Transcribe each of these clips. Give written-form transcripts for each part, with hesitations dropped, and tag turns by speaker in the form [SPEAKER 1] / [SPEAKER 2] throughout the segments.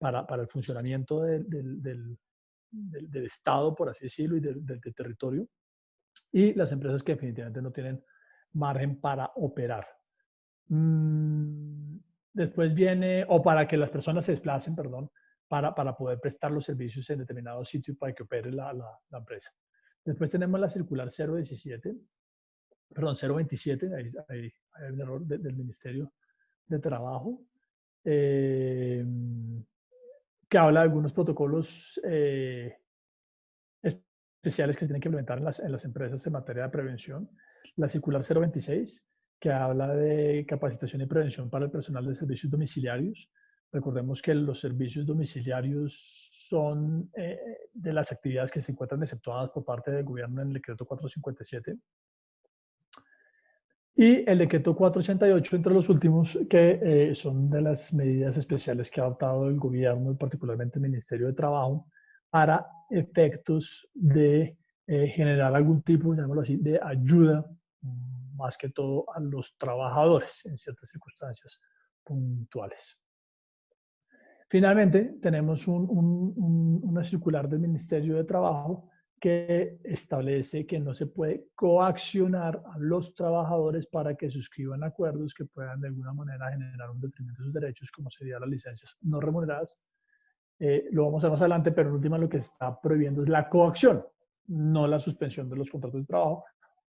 [SPEAKER 1] para el funcionamiento del Estado, por así decirlo, y del territorio, y las empresas que definitivamente no tienen margen para operar. Después viene, o para que las personas se desplacen, perdón, para poder prestar los servicios en determinado sitio para que opere la empresa. Después tenemos la circular 017, perdón, 027, ahí hay un error del Ministerio de Trabajo, que habla de algunos protocolos especiales que se tienen que implementar en las empresas en materia de prevención. La circular 026, que habla de capacitación y prevención para el personal de servicios domiciliarios. Recordemos que los servicios domiciliarios son de las actividades que se encuentran exceptuadas por parte del gobierno en el decreto 457. Y el decreto 488, entre los últimos, que son de las medidas especiales que ha adoptado el gobierno, particularmente el Ministerio de Trabajo, para efectos de generar algún tipo, llamémoslo así, de ayuda, más que todo a los trabajadores en ciertas circunstancias puntuales. Finalmente, tenemos una circular del Ministerio de Trabajo que establece que no se puede coaccionar a los trabajadores para que suscriban acuerdos que puedan de alguna manera generar un detrimento de sus derechos, como serían las licencias no remuneradas. Lo vamos a ver más adelante, pero en última lo que está prohibiendo es la coacción, no la suspensión de los contratos de trabajo.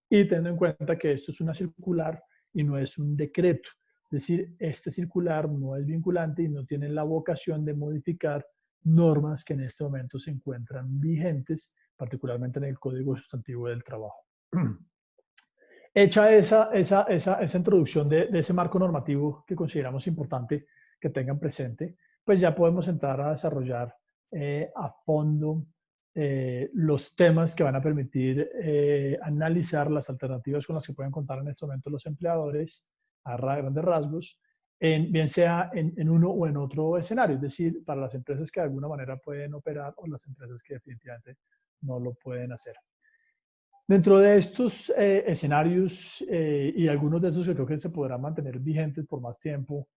[SPEAKER 1] Y teniendo en cuenta que esto es una circular y no es un decreto. Es decir, este circular no es vinculante y no tiene la vocación de modificar normas que en este momento se encuentran vigentes, particularmente en el Código Sustantivo del Trabajo. Hecha esa introducción de ese marco normativo que consideramos importante que tengan presente, pues ya podemos entrar a desarrollar a fondo los temas que van a permitir analizar las alternativas con las que pueden contar en este momento los empleadores a grandes rasgos, bien sea en uno o en otro escenario, es decir, para las empresas que de alguna manera pueden operar o las empresas que definitivamente no lo pueden hacer. Dentro de estos escenarios y algunos de esos que creo que se podrán mantener vigentes por más tiempo,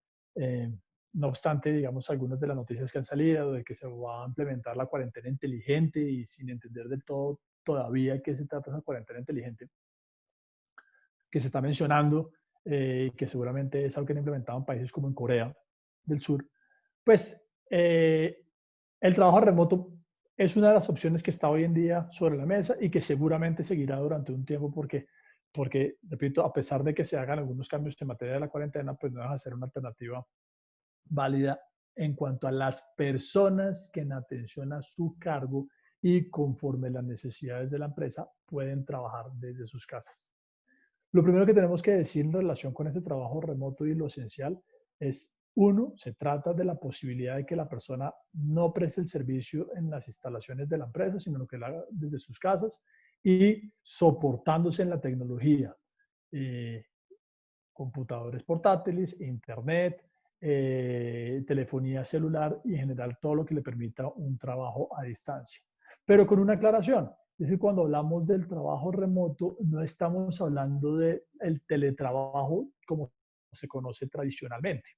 [SPEAKER 1] no obstante, digamos, algunas de las noticias que han salido de que se va a implementar la cuarentena inteligente y sin entender del todo todavía qué se trata esa cuarentena inteligente, que se está mencionando, que seguramente es algo que han implementado en países como en Corea del Sur, pues el trabajo remoto es una de las opciones que está hoy en día sobre la mesa y que seguramente seguirá durante un tiempo porque, repito, a pesar de que se hagan algunos cambios en materia de la cuarentena, pues no deja de ser una alternativa válida en cuanto a las personas que en atención a su cargo y conforme las necesidades de la empresa pueden trabajar desde sus casas. Lo primero que tenemos que decir en relación con este trabajo remoto y lo esencial es, uno, se trata de la posibilidad de que la persona no preste el servicio en las instalaciones de la empresa, sino que lo haga desde sus casas y soportándose en la tecnología, computadores portátiles, internet, telefonía celular y en general todo lo que le permita un trabajo a distancia. Pero con una aclaración, es decir, cuando hablamos del trabajo remoto, no estamos hablando del teletrabajo como se conoce tradicionalmente.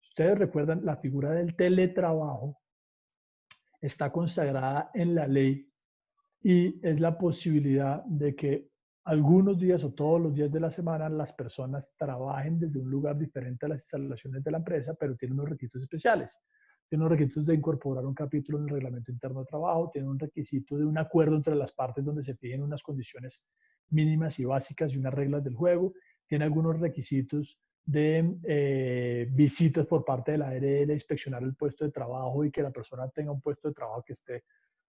[SPEAKER 1] Ustedes recuerdan, la figura del teletrabajo está consagrada en la ley y es la posibilidad de que algunos días o todos los días de la semana las personas trabajen desde un lugar diferente a las instalaciones de la empresa, pero tienen unos requisitos especiales. Tienen unos requisitos de incorporar un capítulo en el reglamento interno de trabajo, tienen un requisito de un acuerdo entre las partes donde se fijen unas condiciones mínimas y básicas y unas reglas del juego, tiene algunos requisitos de visitas por parte de la ARL a inspeccionar el puesto de trabajo y que la persona tenga un puesto de trabajo que esté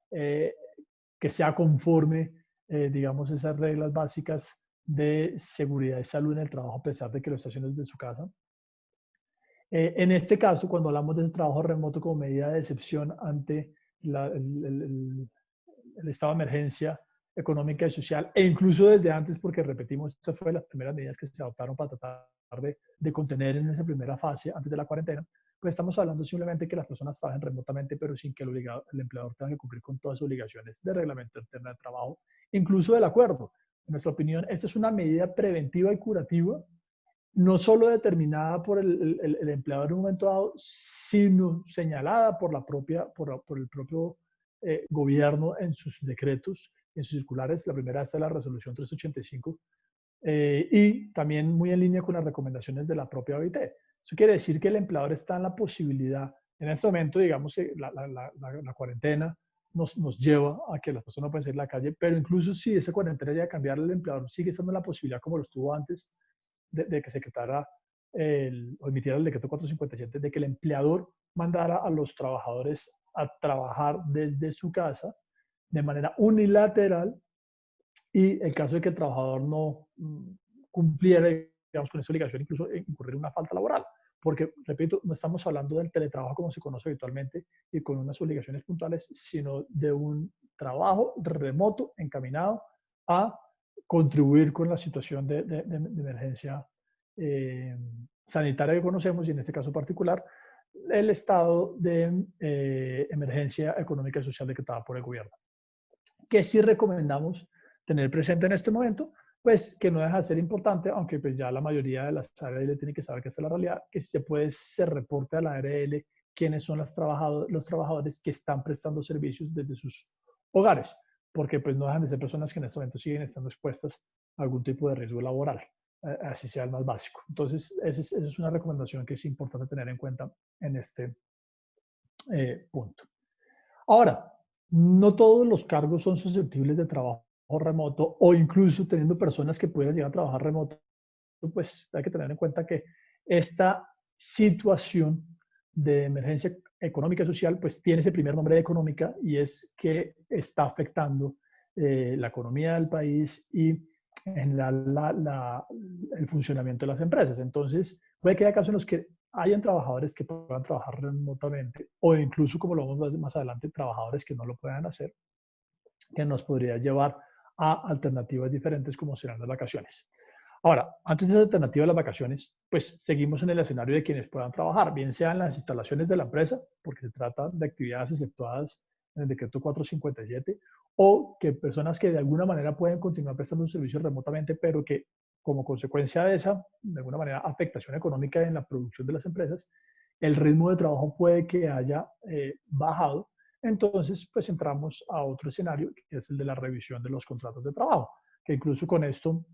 [SPEAKER 1] que sea conforme, digamos, esas reglas básicas de seguridad y salud en el trabajo, a pesar de que lo esté haciendo desde su casa. En este caso, cuando hablamos del trabajo remoto como medida de excepción ante el estado de emergencia económica y social, e incluso desde antes, porque repetimos, estas fueron las primeras medidas que se adoptaron para tratar de contener en esa primera fase, antes de la cuarentena, pues estamos hablando simplemente que las personas trabajen remotamente, pero sin que el empleador tenga que cumplir con todas sus obligaciones de reglamento interno de trabajo, incluso del acuerdo. En nuestra opinión, esta es una medida preventiva y curativa no solo determinada por el empleador en un momento dado, sino señalada por, por el propio gobierno en sus decretos, en sus circulares. La primera está la resolución 385, y también muy en línea con las recomendaciones de la propia OIT. Eso quiere decir que el empleador está en la posibilidad, en este momento, digamos, la cuarentena nos lleva a que las personas no pueden salir a la calle, pero incluso si esa cuarentena llega a cambiar, el empleador sigue estando en la posibilidad, como lo estuvo antes, de que se decretara o emitiera el decreto 457, de que el empleador mandara a los trabajadores a trabajar desde su casa de manera unilateral, y el caso de que el trabajador no cumpliera, digamos, con esa obligación, incluso incurrir en una falta laboral. Porque, repito, no estamos hablando del teletrabajo como se conoce habitualmente y con unas obligaciones puntuales, sino de un trabajo remoto encaminado a contribuir con la situación de emergencia sanitaria que conocemos, y en este caso particular, el estado de emergencia económica y social decretada por el gobierno. Que sí recomendamos tener presente en este momento, pues que no deja de ser importante, aunque pues ya la mayoría de las ARL tiene que saber que esta es la realidad, que se puede, se reporte a la ARL quiénes son los trabajadores que están prestando servicios desde sus hogares, porque pues no dejan de ser personas que en este momento siguen estando expuestas a algún tipo de riesgo laboral, así sea el más básico. Entonces, esa es una recomendación que es importante tener en cuenta en este punto. Ahora, no todos los cargos son susceptibles de trabajo remoto, o incluso teniendo personas que puedan llegar a trabajar remoto, pues hay que tener en cuenta que esta situación de emergencia económica y social pues tiene ese primer nombre de económica, y es que está afectando la economía del país y en general el funcionamiento de las empresas. Entonces, puede que haya casos en los que hayan trabajadores que puedan trabajar remotamente, o incluso, como lo vamos a ver más adelante, trabajadores que no lo puedan hacer, que nos podría llevar a alternativas diferentes como serán las vacaciones. Ahora, antes de esa alternativa de las vacaciones, pues seguimos en el escenario de quienes puedan trabajar, bien sean las instalaciones de la empresa, porque se trata de actividades exceptuadas en el decreto 457, o que personas que de alguna manera pueden continuar prestando un servicio remotamente, pero que como consecuencia de esa, de alguna manera, afectación económica en la producción de las empresas, el ritmo de trabajo puede que haya bajado. Entonces, pues entramos a otro escenario, que es el de la revisión de los contratos de trabajo, que incluso con esto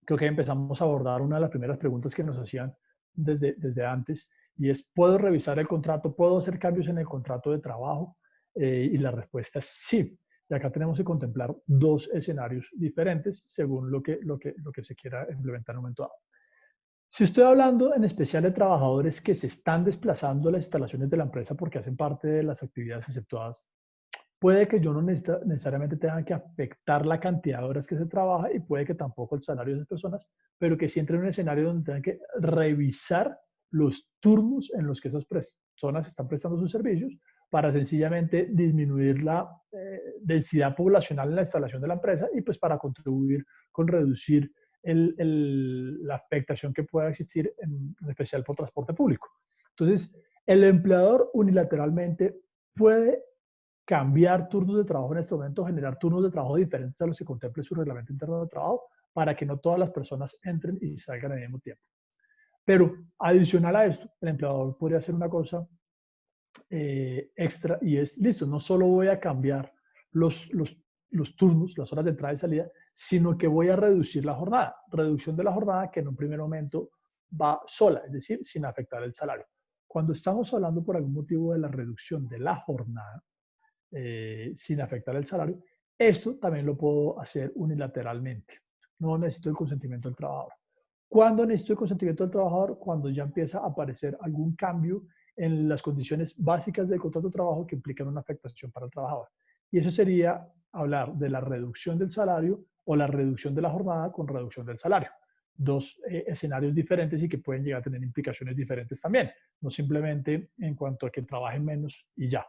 [SPEAKER 1] creo que empezamos a abordar una de las primeras preguntas que nos hacían desde antes, y es, ¿puedo revisar el contrato? ¿Puedo hacer cambios en el contrato de trabajo? Y la respuesta es sí. Y acá tenemos que contemplar dos escenarios diferentes según lo que se quiera implementar en un momento dado. Si estoy hablando en especial de trabajadores que se están desplazando a las instalaciones de la empresa porque hacen parte de las actividades exceptuadas, puede que yo no necesariamente tenga que afectar la cantidad de horas que se trabaja, y puede que tampoco el salario de esas personas, pero que sí entre en un escenario donde tengan que revisar los turnos en los que esas personas están prestando sus servicios, para sencillamente disminuir la densidad poblacional en la instalación de la empresa, y pues para contribuir con reducir la afectación que pueda existir, en especial por transporte público. Entonces, el empleador unilateralmente puede cambiar turnos de trabajo en este momento, generar turnos de trabajo diferentes a los que contemple su reglamento interno de trabajo, para que no todas las personas entren y salgan al mismo tiempo. Pero adicional a esto, el empleador podría hacer una cosa extra, y es, listo, no solo voy a cambiar los turnos, las horas de entrada y salida, sino que voy a reducir la jornada. Reducción de la jornada que en un primer momento va sola, es decir, sin afectar el salario. Cuando estamos hablando por algún motivo de la reducción de la jornada, sin afectar el salario, esto también lo puedo hacer unilateralmente. No necesito el consentimiento del trabajador. ¿Cuándo necesito el consentimiento del trabajador? Cuando ya empieza a aparecer algún cambio en las condiciones básicas del contrato de trabajo que implican una afectación para el trabajador. Y eso sería hablar de la reducción del salario o la reducción de la jornada con reducción del salario. Dos escenarios diferentes y que pueden llegar a tener implicaciones diferentes también, no simplemente en cuanto a que trabajen menos y ya.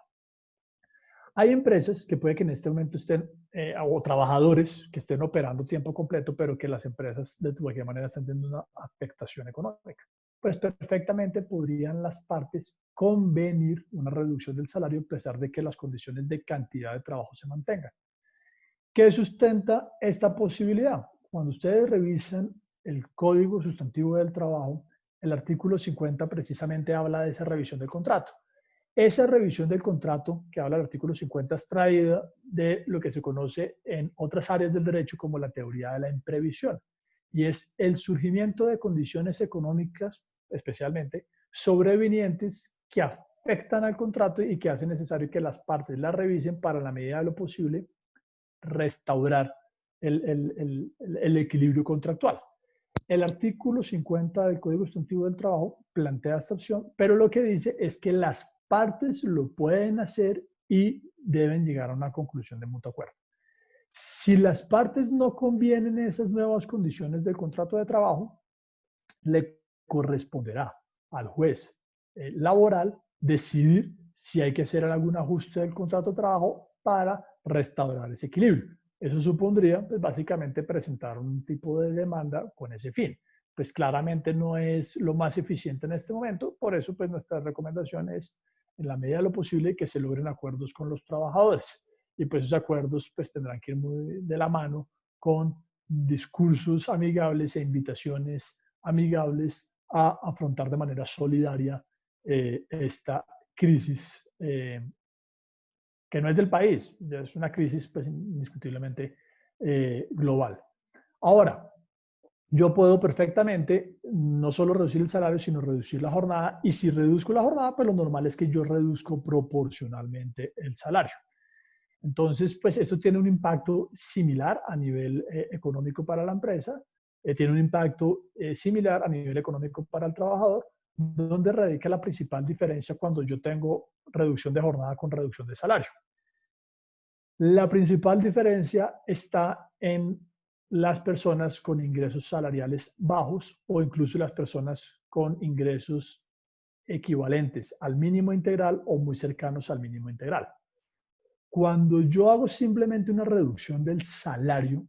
[SPEAKER 1] Hay empresas que puede que en este momento estén, o trabajadores que estén operando tiempo completo, pero que las empresas de cualquier manera están teniendo una afectación económica. Pues perfectamente podrían las partes convenir una reducción del salario, a pesar de que las condiciones de cantidad de trabajo se mantengan. ¿Qué sustenta esta posibilidad? Cuando ustedes revisan el Código Sustantivo del Trabajo, el artículo 50 precisamente habla de esa revisión del contrato. Esa revisión del contrato que habla del artículo 50 es traída de lo que se conoce en otras áreas del derecho como la teoría de la imprevisión, y es el surgimiento de condiciones económicas, especialmente sobrevinientes, que afectan al contrato y que hacen necesario que las partes la revisen para, en la medida de lo posible, restaurar el equilibrio contractual. El artículo 50 del Código Sustantivo del Trabajo plantea esta opción, pero lo que dice es que las partes lo pueden hacer y deben llegar a una conclusión de mutuo acuerdo. Si las partes no convienen esas nuevas condiciones del contrato de trabajo, le corresponderá al juez laboral decidir si hay que hacer algún ajuste del contrato de trabajo para restaurar ese equilibrio. Eso supondría, pues, básicamente presentar un tipo de demanda con ese fin. Pues claramente no es lo más eficiente en este momento, por eso pues nuestra recomendación es, en la medida de lo posible, que se logren acuerdos con los trabajadores. Y pues esos acuerdos pues tendrán que ir muy de la mano con discursos amigables e invitaciones amigables a afrontar de manera solidaria esta crisis que no es del país, ya es una crisis pues, indiscutiblemente global. Ahora, yo puedo perfectamente no solo reducir el salario, sino reducir la jornada, y si reduzco la jornada, pues lo normal es que yo reduzco proporcionalmente el salario. Entonces, pues esto tiene un impacto similar a nivel económico para la empresa, tiene un impacto similar a nivel económico para el trabajador, donde radica la principal diferencia cuando yo tengo reducción de jornada con reducción de salario. La principal diferencia está en las personas con ingresos salariales bajos o incluso las personas con ingresos equivalentes al mínimo integral o muy cercanos al mínimo integral. Cuando yo hago simplemente una reducción del salario,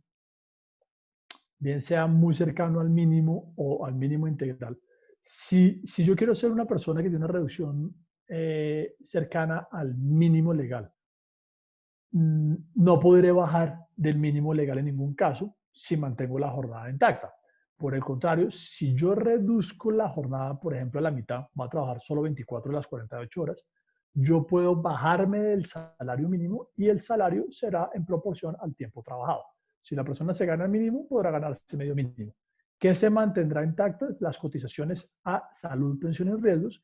[SPEAKER 1] bien sea muy cercano al mínimo o al mínimo integral, si yo quiero ser una persona que tiene una reducción cercana al mínimo legal, no podré bajar del mínimo legal en ningún caso si mantengo la jornada intacta. Por el contrario, si yo reduzco la jornada, por ejemplo, a la mitad, va a trabajar solo 24 de las 48 horas, yo puedo bajarme del salario mínimo y el salario será en proporción al tiempo trabajado. Si la persona se gana el mínimo, podrá ganarse medio mínimo. ¿Qué se mantendrá intactas? Las cotizaciones a salud, pensiones y riesgos,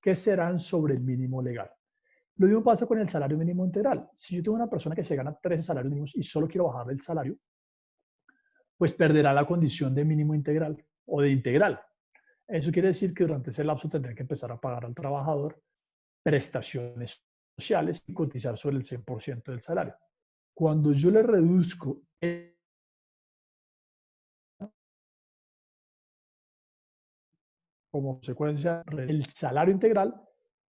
[SPEAKER 1] que serán sobre el mínimo legal. Lo mismo pasa con el salario mínimo integral. Si yo tengo una persona que se gana 13 salarios mínimos y solo quiero bajarle el salario, pues perderá la condición de mínimo integral o de integral. Eso quiere decir que durante ese lapso tendrá que empezar a pagar al trabajador prestaciones sociales y cotizar sobre el 100% del salario. Cuando yo le reduzco como consecuencia el salario integral,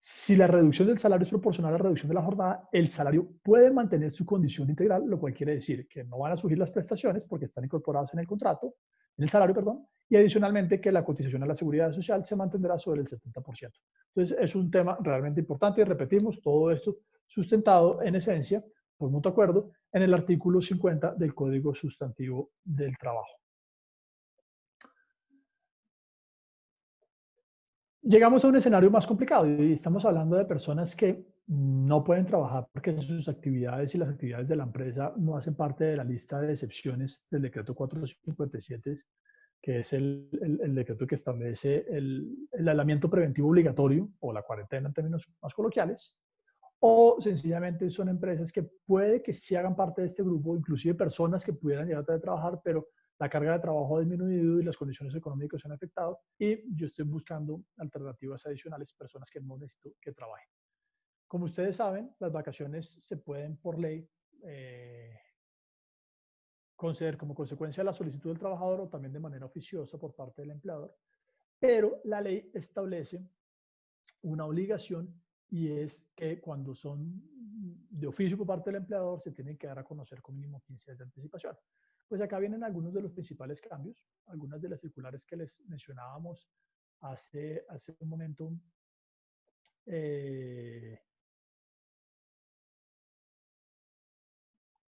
[SPEAKER 1] si la reducción del salario es proporcional a la reducción de la jornada, el salario puede mantener su condición integral, lo cual quiere decir que no van a surgir las prestaciones porque están incorporadas en el contrato, en el salario, perdón, y adicionalmente que la cotización a la seguridad social se mantendrá sobre el 70%. Entonces, es un tema realmente importante y repetimos todo esto sustentado en esencia, por mutuo acuerdo, en el artículo 50 del Código Sustantivo del Trabajo. Llegamos a un escenario más complicado y estamos hablando de personas que no pueden trabajar porque sus actividades y las actividades de la empresa no hacen parte de la lista de excepciones del decreto 457, que es el decreto que establece el aislamiento preventivo obligatorio o la cuarentena en términos más coloquiales, o sencillamente son empresas que puede que sí hagan parte de este grupo, inclusive personas que pudieran llegar a trabajar, pero la carga de trabajo ha disminuido y las condiciones económicas se han afectado y yo estoy buscando alternativas adicionales, personas que no necesito que trabajen. Como ustedes saben, las vacaciones se pueden por ley conceder como consecuencia de la solicitud del trabajador o también de manera oficiosa por parte del empleador, pero la ley establece una obligación y es que cuando son de oficio por parte del empleador se tienen que dar a conocer con mínimo 15 días de anticipación. Pues acá vienen algunos de los principales cambios, algunas de las circulares que les mencionábamos hace un momento, eh,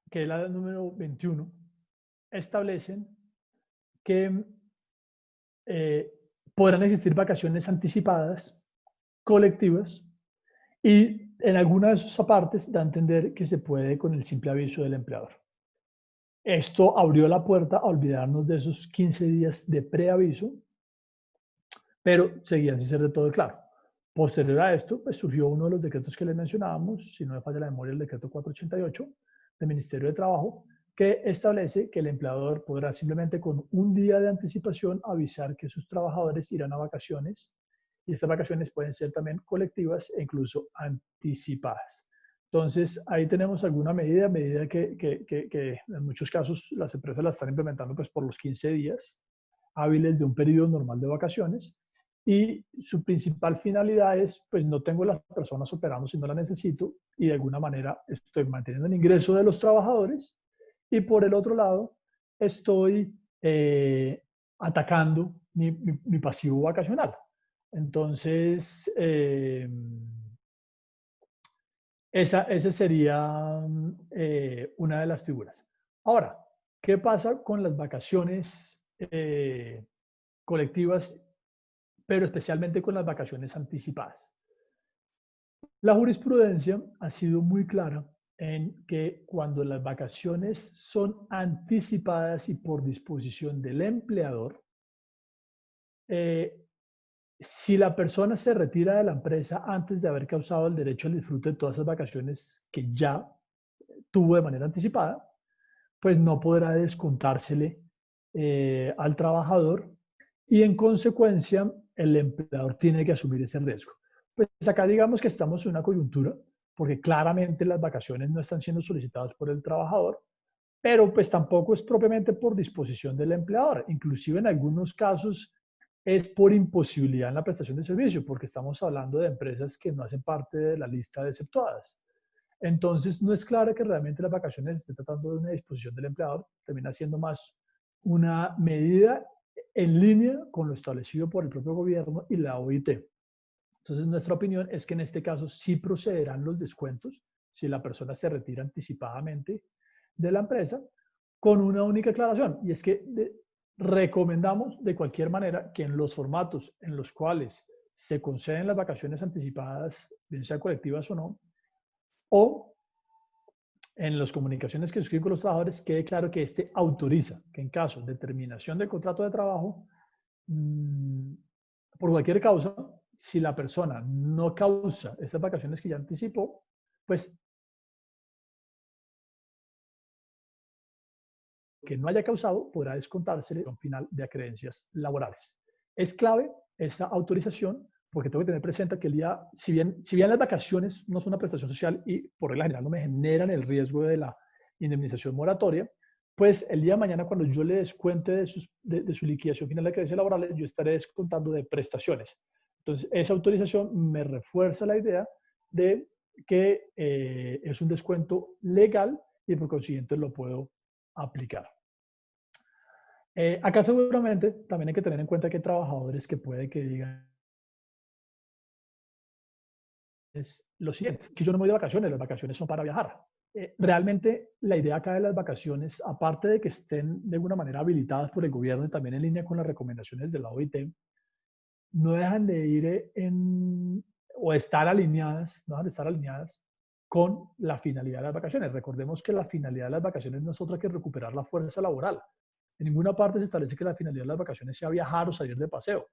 [SPEAKER 1] que es la número 21, establecen que eh, podrán existir vacaciones anticipadas, colectivas, y en algunas de sus partes da a entender que se puede con el simple aviso del empleador. Esto abrió la puerta a olvidarnos de esos 15 días de preaviso, pero seguían sin ser de todo claro. Posterior a esto, pues surgió uno de los decretos que les mencionábamos, si no me falla la memoria, el decreto 488 del Ministerio de Trabajo, que establece que el empleador podrá simplemente con un día de anticipación avisar que sus trabajadores irán a vacaciones, y estas vacaciones pueden ser también colectivas e incluso anticipadas. Entonces, ahí tenemos alguna medida que en muchos casos las empresas la están implementando pues por los 15 días hábiles de un periodo normal de vacaciones, y su principal finalidad es, pues no tengo las personas operando si no las necesito, y de alguna manera estoy manteniendo el ingreso de los trabajadores, y por el otro lado estoy atacando mi pasivo vacacional. Entonces, esa sería una de las figuras. Ahora, ¿qué pasa con las vacaciones colectivas, pero especialmente con las vacaciones anticipadas? La jurisprudencia ha sido muy clara en que cuando las vacaciones son anticipadas y por disposición del empleador, eh, si la persona se retira de la empresa antes de haber causado el derecho al disfrute de todas esas vacaciones que ya tuvo de manera anticipada, pues no podrá descontársele al trabajador, y en consecuencia el empleador tiene que asumir ese riesgo. Pues acá digamos que estamos en una coyuntura porque claramente las vacaciones no están siendo solicitadas por el trabajador, pero pues tampoco es propiamente por disposición del empleador. Inclusive en algunos casos es por imposibilidad en la prestación de servicio, porque estamos hablando de empresas que no hacen parte de la lista de exceptuadas. Entonces, no es claro que realmente las vacaciones estén tratando de una disposición del empleador, termina siendo más una medida en línea con lo establecido por el propio gobierno y la OIT. Entonces, nuestra opinión es que en este caso sí procederán los descuentos si la persona se retira anticipadamente de la empresa, con una única aclaración, y es que recomendamos de cualquier manera que en los formatos en los cuales se conceden las vacaciones anticipadas, bien sean colectivas o no, o en las comunicaciones que suscriben con los trabajadores, quede claro que este autoriza que en caso de terminación del contrato de trabajo, mmm, por cualquier causa, si la persona no causa esas vacaciones que ya anticipó, pues que no haya causado podrá descontársele un final de acreencias laborales. Es clave esa autorización porque tengo que tener presente que el día, si bien las vacaciones no son una prestación social y por regla general no me generan el riesgo de la indemnización moratoria, pues el día de mañana cuando yo le descuente de su liquidación final de acreencias laborales, yo estaré descontando de prestaciones. Entonces, esa autorización me refuerza la idea de que es un descuento legal y por consiguiente lo puedo aplicar. Acá seguramente también hay que tener en cuenta que hay trabajadores que puede que digan es lo siguiente, que yo no me voy de vacaciones, las vacaciones son para viajar. Realmente la idea acá de las vacaciones, aparte de que estén de alguna manera habilitadas por el gobierno y también en línea con las recomendaciones de la OIT, no dejan de ir o estar alineadas, no dejan de estar alineadas con la finalidad de las vacaciones. Recordemos que la finalidad de las vacaciones no es otra que recuperar la fuerza laboral. En ninguna parte se establece que la finalidad de las vacaciones sea viajar o salir de paseo.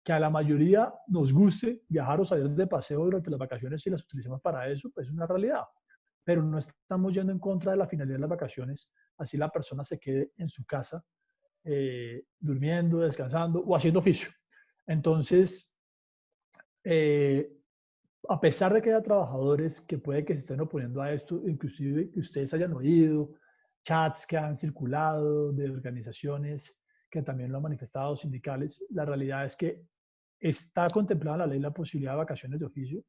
[SPEAKER 1] Que a la mayoría nos guste viajar o salir de paseo durante las vacaciones y las utilicemos para eso, pues es una realidad. Pero no estamos yendo en contra de la finalidad de las vacaciones, así la persona se quede en su casa durmiendo, descansando o haciendo oficio. Entonces, eh, a pesar de que haya trabajadores que puede que se estén oponiendo a esto, inclusive que ustedes hayan oído chats que han circulado de organizaciones que también lo han manifestado, sindicales, la realidad es que está contemplada en la ley la posibilidad de vacaciones de oficio,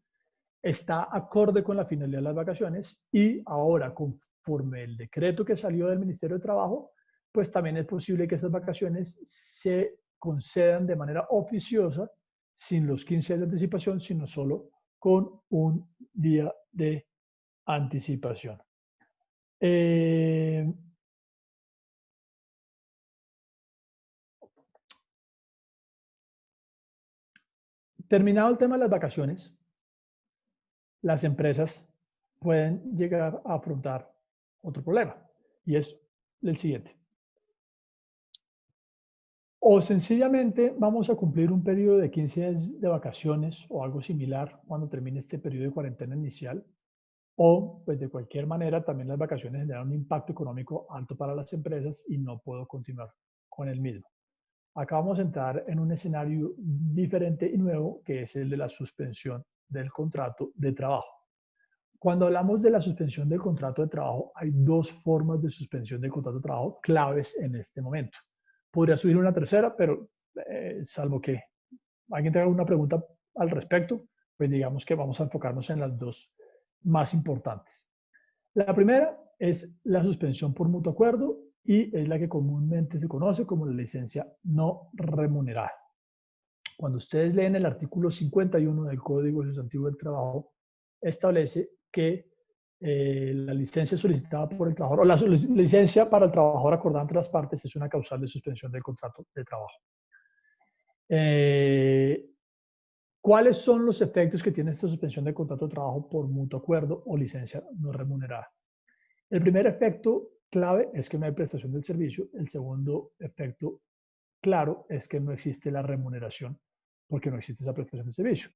[SPEAKER 1] está acorde con la finalidad de las vacaciones, y ahora, conforme el decreto que salió del Ministerio de Trabajo, pues también es posible que esas vacaciones se concedan de manera oficiosa, sin los 15 días de anticipación, sino solo con un día de anticipación. Eh, Terminado el tema de las vacaciones, las empresas pueden llegar a afrontar otro problema, y es el siguiente. O sencillamente vamos a cumplir un periodo de 15 días de vacaciones o algo similar cuando termine este periodo de cuarentena inicial, o pues de cualquier manera también las vacaciones generan un impacto económico alto para las empresas y no puedo continuar con el mismo. Acá vamos a entrar en un escenario diferente y nuevo, que es el de la suspensión del contrato de trabajo. Cuando hablamos de la suspensión del contrato de trabajo, hay dos formas de suspensión del contrato de trabajo claves en este momento. Podría subir una tercera, pero salvo que alguien tenga alguna pregunta al respecto, pues digamos que vamos a enfocarnos en las dos más importantes. La primera es la suspensión por mutuo acuerdo y es la que comúnmente se conoce como la licencia no remunerada. Cuando ustedes leen el artículo 51 del Código Sustantivo del Trabajo, establece que la licencia solicitada por el trabajador, o la licencia para el trabajador acordada entre las partes es una causal de suspensión del contrato de trabajo. ¿Cuáles son los efectos que tiene esta suspensión del contrato de trabajo por mutuo acuerdo o licencia no remunerada? El primer efecto clave es que no hay prestación del servicio. El segundo efecto claro es que no existe la remuneración porque no existe esa prestación de servicio.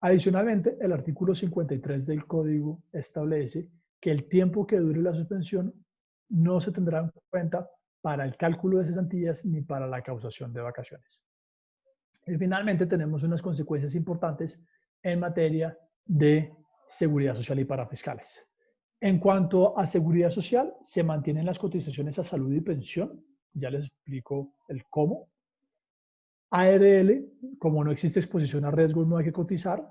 [SPEAKER 1] Adicionalmente, el artículo 53 del Código establece que el tiempo que dure la suspensión no se tendrá en cuenta para el cálculo de cesantías ni para la causación de vacaciones. Y finalmente tenemos unas consecuencias importantes en materia de seguridad social y parafiscales. En cuanto a seguridad social, se mantienen las cotizaciones a salud y pensión. Ya les explico el cómo. ARL, como no existe exposición a riesgos, no hay que cotizar.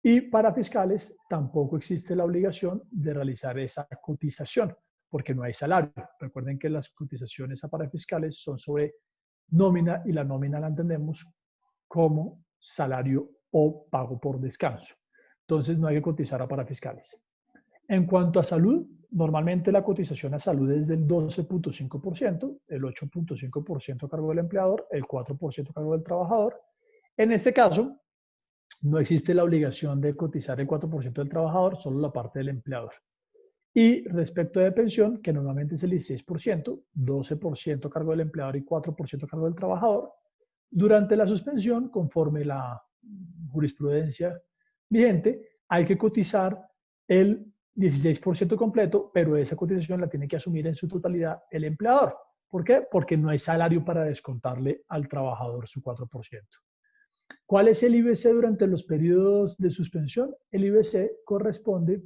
[SPEAKER 1] Y para fiscales tampoco existe la obligación de realizar esa cotización, porque no hay salario. Recuerden que las cotizaciones a parafiscales son sobre nómina y la nómina la entendemos como salario o pago por descanso. Entonces no hay que cotizar a parafiscales. En cuanto a salud, normalmente la cotización a salud es del 12.5%, el 8.5% a cargo del empleador, el 4% a cargo del trabajador. En este caso, no existe la obligación de cotizar el 4% del trabajador, solo la parte del empleador. Y respecto de pensión, que normalmente es el 16%, 12% a cargo del empleador y 4% a cargo del trabajador, durante la suspensión, conforme la jurisprudencia vigente, hay que cotizar el 16% completo, pero esa cotización la tiene que asumir en su totalidad el empleador. ¿Por qué? Porque no hay salario para descontarle al trabajador su 4%. ¿Cuál es el IBC durante los periodos de suspensión? El IBC corresponde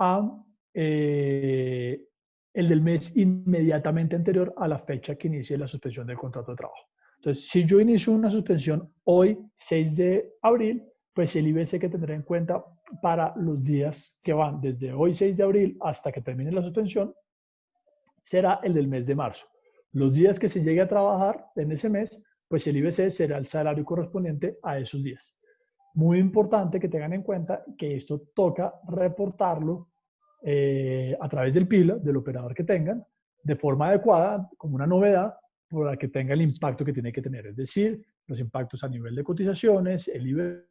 [SPEAKER 1] a el del mes inmediatamente anterior a la fecha que inicie la suspensión del contrato de trabajo. Entonces, si yo inicio una suspensión hoy, 6 de abril, pues el IBC que tendré en cuenta para los días que van desde hoy, 6 de abril, hasta que termine la suspensión, será el del mes de marzo. Los días que se llegue a trabajar en ese mes, pues el IBC será el salario correspondiente a esos días. Muy importante que tengan en cuenta que esto toca reportarlo a través del PILA, del operador que tengan, de forma adecuada, como una novedad, para que tenga el impacto que tiene que tener. Es decir, los impactos a nivel de cotizaciones, el IBC.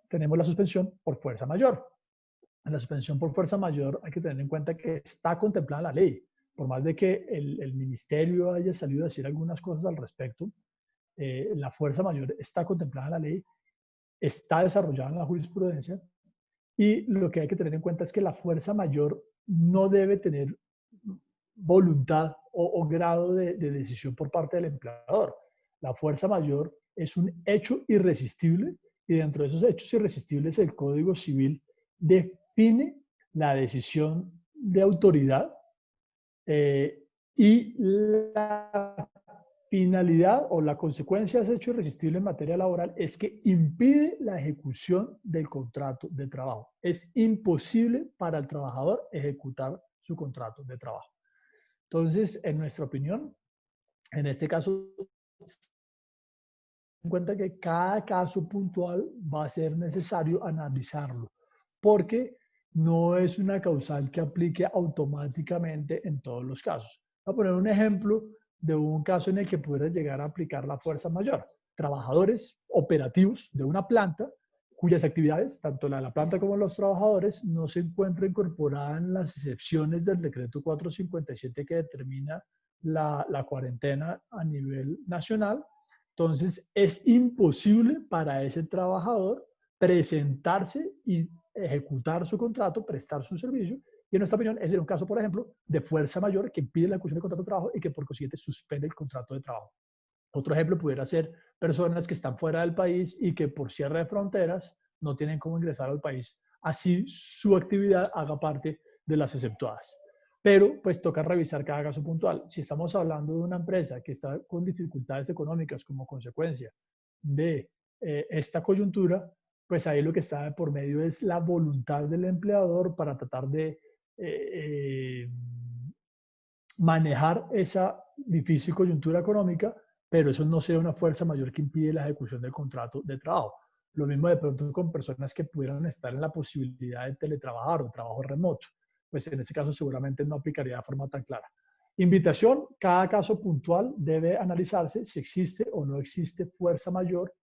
[SPEAKER 1] Tenemos la suspensión por fuerza mayor. En la suspensión por fuerza mayor hay que tener en cuenta que está contemplada la ley. Por más de que el ministerio haya salido a decir algunas cosas al respecto, la fuerza mayor está contemplada en la ley, está desarrollada en la jurisprudencia y lo que hay que tener en cuenta es que la fuerza mayor no debe tener voluntad o grado de decisión por parte del empleador. La fuerza mayor es un hecho irresistible y dentro de esos hechos irresistibles el Código Civil define la decisión de autoridad y la finalidad o la consecuencia de ese hecho irresistible en materia laboral es que impide la ejecución del contrato de trabajo. Es imposible para el trabajador ejecutar su contrato de trabajo. Entonces, en nuestra opinión, en este caso, en cuenta que cada caso puntual va a ser necesario analizarlo, porque no es una causal que aplique automáticamente en todos los casos. Voy a poner un ejemplo de un caso en el que pudiera llegar a aplicar la fuerza mayor. Trabajadores operativos de una planta cuyas actividades, tanto la de la planta como los trabajadores, no se encuentran incorporadas en las excepciones del decreto 457 que determina la cuarentena a nivel nacional. Entonces, es imposible para ese trabajador presentarse y ejecutar su contrato, prestar su servicio. Y en nuestra opinión, ese es un caso, por ejemplo, de fuerza mayor que impide la ejecución del contrato de trabajo y que por consiguiente suspende el contrato de trabajo. Otro ejemplo pudiera ser personas que están fuera del país y que por cierre de fronteras no tienen cómo ingresar al país. Así su actividad haga parte de las exceptuadas. Pero pues toca revisar cada caso puntual. Si estamos hablando de una empresa que está con dificultades económicas como consecuencia de esta coyuntura, pues ahí lo que está de por medio es la voluntad del empleador para tratar de manejar esa difícil coyuntura económica, pero eso no sea una fuerza mayor que impide la ejecución del contrato de trabajo. Lo mismo de pronto con personas que pudieran estar en la posibilidad de teletrabajar o trabajo remoto. Pues en ese caso seguramente no aplicaría de forma tan clara. Invitación, cada caso puntual debe analizarse si existe o no existe fuerza mayor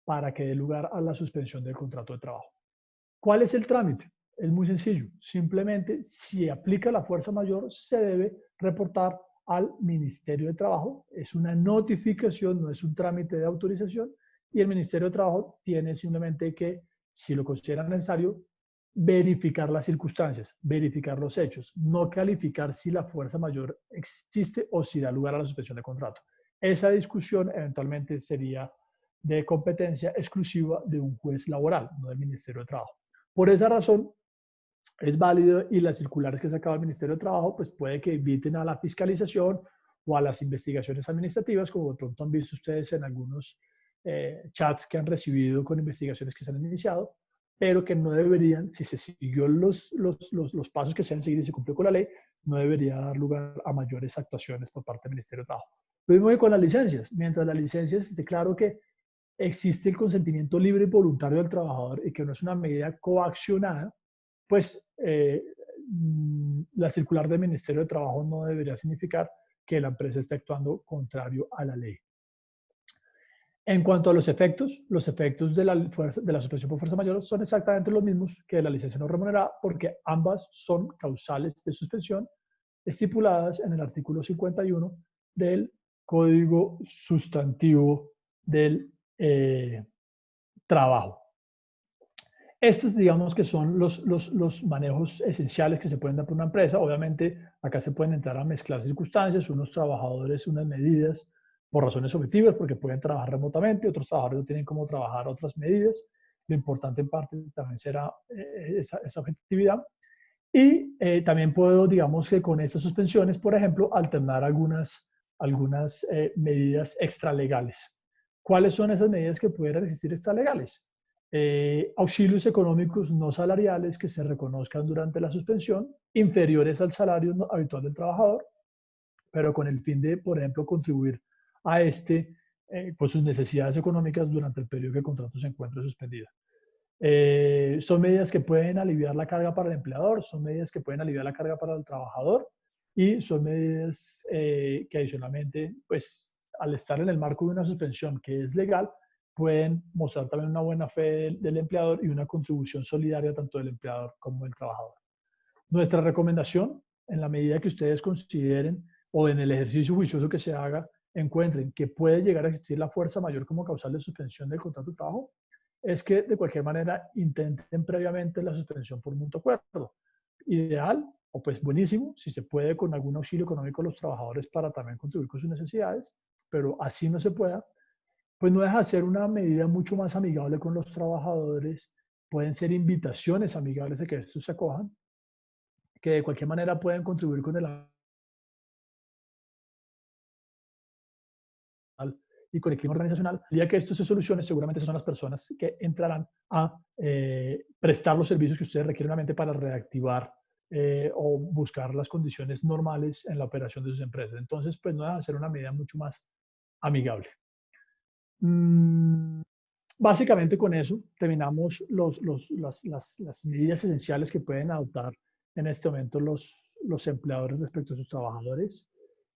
[SPEAKER 1] para que dé lugar a la suspensión del contrato de trabajo. ¿Cuál es el trámite? Es muy sencillo. Simplemente, si aplica la fuerza mayor, se debe reportar al Ministerio de Trabajo. Es una notificación, no es un trámite de autorización. Y el Ministerio de Trabajo tiene simplemente que, si lo considera necesario, verificar las circunstancias, verificar los hechos, no calificar si la fuerza mayor existe o si da lugar a la suspensión de contrato. Esa discusión eventualmente sería de competencia exclusiva de un juez laboral, no del Ministerio de Trabajo. Por esa razón, es válido y las circulares que sacaba el Ministerio de Trabajo, pues puede que inviten a la fiscalización o a las investigaciones administrativas, como de pronto han visto ustedes en algunos chats que han recibido con investigaciones que se han iniciado, pero que no deberían, si se siguió los pasos que se han seguido y se cumplió con la ley, no debería dar lugar a mayores actuaciones por parte del Ministerio de Trabajo. Lo mismo que con las licencias. Mientras las licencias esté claro que existe el consentimiento libre y voluntario del trabajador y que no es una medida coaccionada, pues la circular del Ministerio de Trabajo no debería significar que la empresa esté actuando contrario a la ley. En cuanto a los efectos de la suspensión por fuerza mayor son exactamente los mismos que de la licencia no remunerada, porque ambas son causales de suspensión estipuladas en el artículo 51 del Código Sustantivo del Trabajo. Estos, digamos que son los manejos esenciales que se pueden dar por una empresa. Obviamente, acá se pueden entrar a mezclar circunstancias, unos trabajadores, unas medidas por razones objetivas, porque pueden trabajar remotamente, otros trabajadores no tienen cómo trabajar otras medidas. Lo importante en parte también será esa objetividad. Y también puedo, digamos que con estas suspensiones, por ejemplo, alternar algunas medidas extralegales. ¿Cuáles son esas medidas que pudieran existir extralegales? Auxilios económicos no salariales que se reconozcan durante la suspensión, inferiores al salario habitual del trabajador, pero con el fin de, por ejemplo, contribuir a pues sus necesidades económicas durante el periodo que el contrato se encuentre suspendido. Son medidas que pueden aliviar la carga para el empleador, son medidas que pueden aliviar la carga para el trabajador y son medidas que adicionalmente, pues al estar en el marco de una suspensión que es legal, pueden mostrar también una buena fe del empleador y una contribución solidaria tanto del empleador como del trabajador. Nuestra recomendación, en la medida que ustedes consideren o en el ejercicio juicioso que se haga, encuentren que puede llegar a existir la fuerza mayor como causal de suspensión del contrato de trabajo, es que de cualquier manera intenten previamente la suspensión por mutuo acuerdo. Ideal, o pues buenísimo, si se puede con algún auxilio económico a los trabajadores para también contribuir con sus necesidades, pero así no se pueda, pues no deja de ser una medida mucho más amigable con los trabajadores, pueden ser invitaciones amigables a que estos se acojan, que de cualquier manera pueden contribuir con el y con el clima organizacional. El día que esto se solucione, seguramente son las personas que entrarán a prestar los servicios que ustedes requieren nuevamente para reactivar o buscar las condiciones normales en la operación de sus empresas. Entonces, pues no deja de ser una medida mucho más amigable. Básicamente con eso terminamos las medidas esenciales que pueden adoptar en este momento los empleadores respecto a sus trabajadores.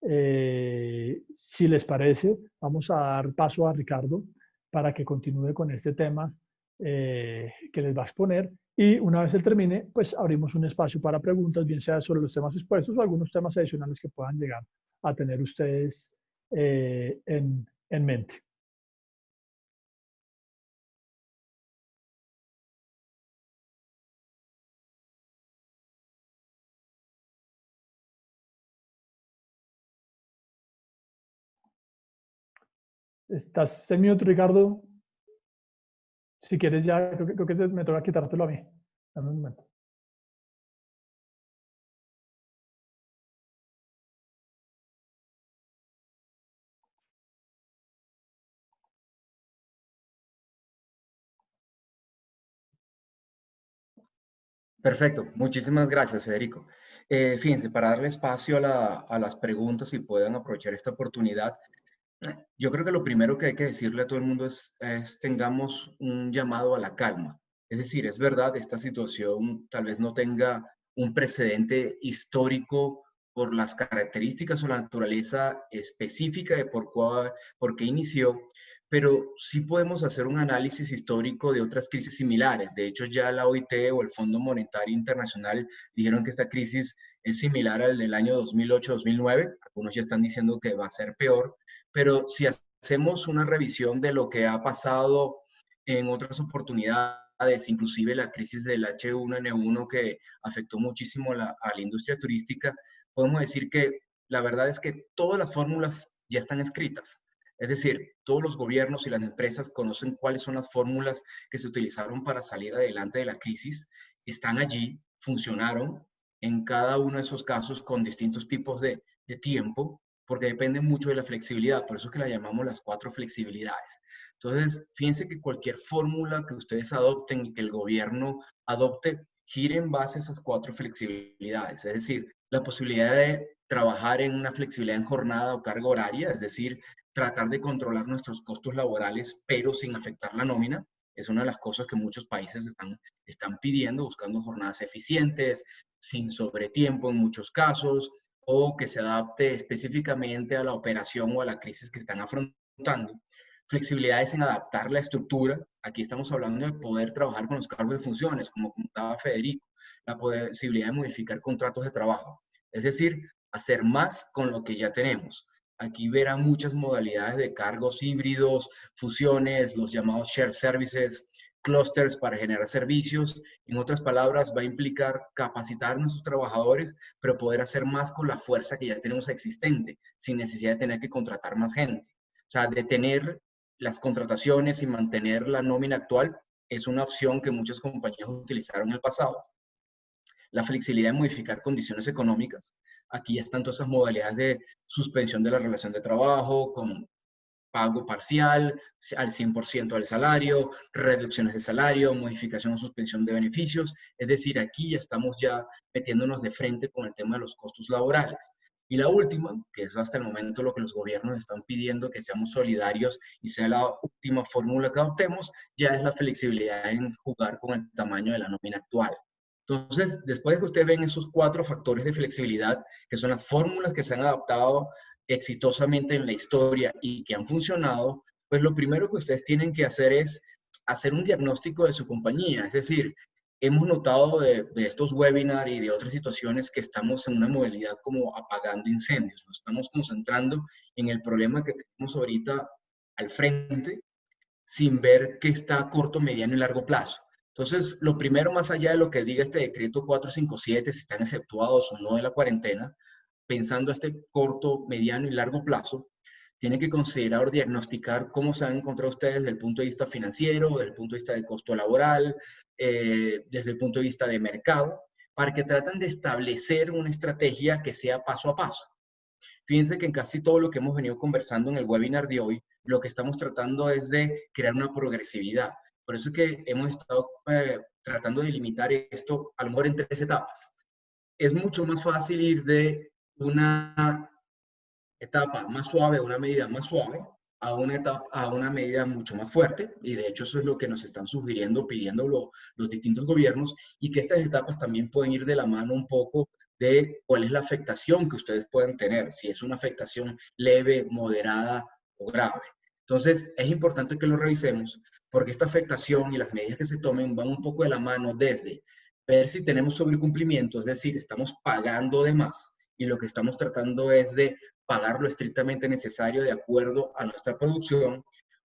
[SPEAKER 1] Si les parece, vamos a dar paso a Ricardo para que continúe con este tema que les va a exponer. Y una vez él termine, pues abrimos un espacio para preguntas, bien sea sobre los temas expuestos o algunos temas adicionales que puedan llegar a tener ustedes en mente. ¿Estás en mute, Ricardo? Si quieres ya, creo que me toca quitártelo a mí. Dame un momento.
[SPEAKER 2] Perfecto, muchísimas gracias, Federico. Fíjense, para darle espacio a las preguntas y puedan aprovechar esta oportunidad, yo creo que lo primero que hay que decirle a todo el mundo es tengamos un llamado a la calma. Es decir, es verdad, esta situación tal vez no tenga un precedente histórico por las características o la naturaleza específica de por qué inició, pero sí podemos hacer un análisis histórico de otras crisis similares. De hecho, ya la OIT o el Fondo Monetario Internacional dijeron que esta crisis es similar al del año 2008-2009. Algunos ya están diciendo que va a ser peor, pero si hacemos una revisión de lo que ha pasado en otras oportunidades, inclusive la crisis del H1N1 que afectó muchísimo a la industria turística, podemos decir que la verdad es que todas las fórmulas ya están escritas. Es decir, todos los gobiernos y las empresas conocen cuáles son las fórmulas que se utilizaron para salir adelante de la crisis, están allí, funcionaron en cada uno de esos casos con distintos tipos de tiempo, porque depende mucho de la flexibilidad, por eso es que la llamamos las 4 flexibilidades. Entonces, fíjense que cualquier fórmula que ustedes adopten y que el gobierno adopte, gire en base a esas 4 flexibilidades, es decir, la posibilidad de trabajar en una flexibilidad en jornada o carga horaria, es decir, tratar de controlar nuestros costos laborales, pero sin afectar la nómina. Es una de las cosas que muchos países están pidiendo, buscando jornadas eficientes, sin sobretiempo en muchos casos, o que se adapte específicamente a la operación o a la crisis que están afrontando. Flexibilidades en adaptar la estructura. Aquí estamos hablando de poder trabajar con los cargos de funciones, como comentaba Federico, la posibilidad de modificar contratos de trabajo. Es decir, hacer más con lo que ya tenemos. Aquí verán muchas modalidades de cargos híbridos, fusiones, los llamados shared services, clusters para generar servicios. En otras palabras, va a implicar capacitar a nuestros trabajadores, pero poder hacer más con la fuerza que ya tenemos existente, sin necesidad de tener que contratar más gente. O sea, detener las contrataciones y mantener la nómina actual es una opción que muchas compañías utilizaron en el pasado. La flexibilidad de modificar condiciones económicas. Aquí están todas esas modalidades de suspensión de la relación de trabajo, con pago parcial, al 100% del salario, reducciones de salario, modificación o suspensión de beneficios. Es decir, aquí ya estamos ya metiéndonos de frente con el tema de los costos laborales. Y la última, que es hasta el momento lo que los gobiernos están pidiendo, que seamos solidarios y sea la última fórmula que adoptemos, ya es la flexibilidad en jugar con el tamaño de la nómina actual. Entonces, después de que ustedes ven esos 4 factores de flexibilidad, que son las fórmulas que se han adaptado exitosamente en la historia y que han funcionado, pues lo primero que ustedes tienen que hacer es hacer un diagnóstico de su compañía. Es decir, hemos notado de estos webinars y de otras situaciones que estamos en una modalidad como apagando incendios. Nos estamos concentrando en el problema que tenemos ahorita al frente sin ver que está a corto, mediano y largo plazo. Entonces, lo primero, más allá de lo que diga este decreto 457, si están exceptuados o no de la cuarentena, pensando a este corto, mediano y largo plazo, tienen que considerar o diagnosticar cómo se han encontrado ustedes desde el punto de vista financiero, desde el punto de vista de costo laboral, desde el punto de vista de mercado, para que traten de establecer una estrategia que sea paso a paso. Fíjense que en casi todo lo que hemos venido conversando en el webinar de hoy, lo que estamos tratando es de crear una progresividad. Por eso es que hemos estado tratando de limitar esto a lo mejor en 3 etapas. Es mucho más fácil ir de una etapa más suave, una medida más suave, a una medida mucho más fuerte, y de hecho eso es lo que nos están sugiriendo, pidiendo los distintos gobiernos, y que estas etapas también pueden ir de la mano un poco de cuál es la afectación que ustedes pueden tener, si es una afectación leve, moderada o grave. Entonces, es importante que lo revisemos porque esta afectación y las medidas que se tomen van un poco de la mano desde ver si tenemos sobrecumplimiento, es decir, estamos pagando de más y lo que estamos tratando es de pagar lo estrictamente necesario de acuerdo a nuestra producción,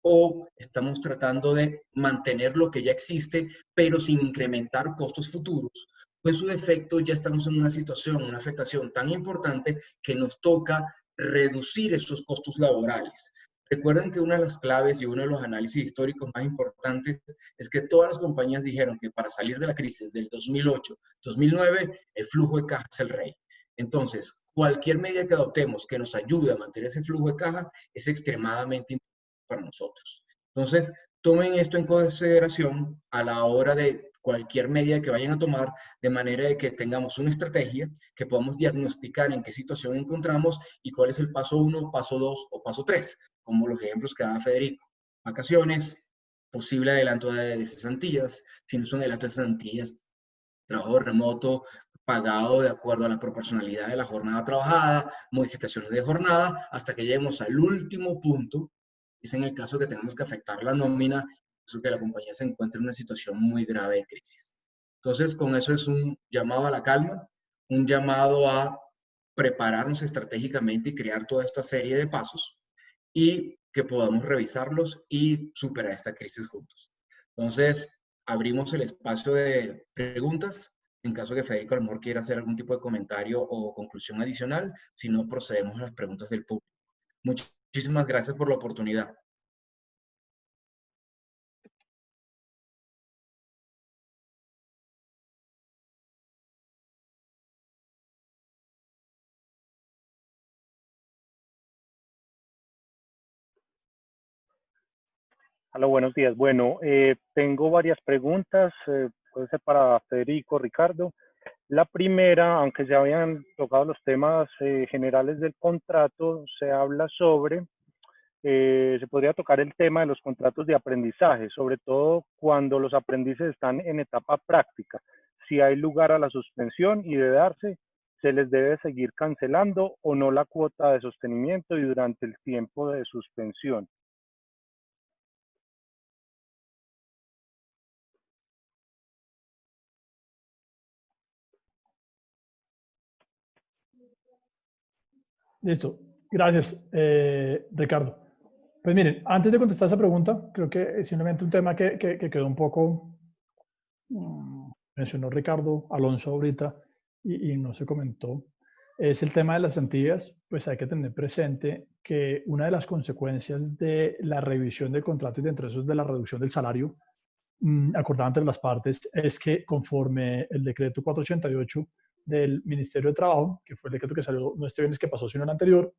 [SPEAKER 2] o estamos tratando de mantener lo que ya existe, pero sin incrementar costos futuros. Pues su efecto ya estamos en una situación, una afectación tan importante que nos toca reducir esos costos laborales. Recuerden que una de las claves y uno de los análisis históricos más importantes es que todas las compañías dijeron que para salir de la crisis del 2008-2009, el flujo de caja es el rey. Entonces, cualquier medida que adoptemos que nos ayude a mantener ese flujo de caja es extremadamente importante para nosotros. Entonces, tomen esto en consideración a la hora de cualquier medida que vayan a tomar, de manera de que tengamos una estrategia, que podamos diagnosticar en qué situación encontramos y cuál es el paso 1, paso 2 o paso 3, como los ejemplos que daba Federico. Vacaciones, posible adelanto de cesantías, si no son adelanto de cesantías, trabajo remoto pagado de acuerdo a la proporcionalidad de la jornada trabajada, modificaciones de jornada, hasta que lleguemos al último punto, es en el caso que tenemos que afectar la nómina, eso que la compañía se encuentre en una situación muy grave de crisis. Entonces, con eso es un llamado a la calma, un llamado a prepararnos estratégicamente y crear toda esta serie de pasos y que podamos revisarlos y superar esta crisis juntos. Entonces, abrimos el espacio de preguntas en caso que Federico Almor quiera hacer algún tipo de comentario o conclusión adicional. Si no, procedemos a las preguntas del público. Muchísimas gracias por la oportunidad.
[SPEAKER 3] Hola, buenos días. Bueno, tengo varias preguntas, puede ser para Federico, Ricardo. La primera, aunque ya habían tocado los temas generales del contrato, se habla sobre, se podría tocar el tema de los contratos de aprendizaje, sobre todo cuando los aprendices están en etapa práctica. Si hay lugar a la suspensión y de darse, se les debe seguir cancelando o no la cuota de sostenimiento y durante el tiempo de suspensión.
[SPEAKER 1] Listo. Gracias, Ricardo. Pues miren, antes de contestar esa pregunta, creo que es simplemente un tema que quedó un poco, mencionó Ricardo Alonso ahorita y no se comentó, es el tema de las cesantías. Pues hay que tener presente que una de las consecuencias de la revisión del contrato y dentro de eso de la reducción del salario acordada entre las partes es que conforme el decreto 488 del Ministerio de Trabajo, que fue el decreto que salió no este viernes que pasó, sino el anterior,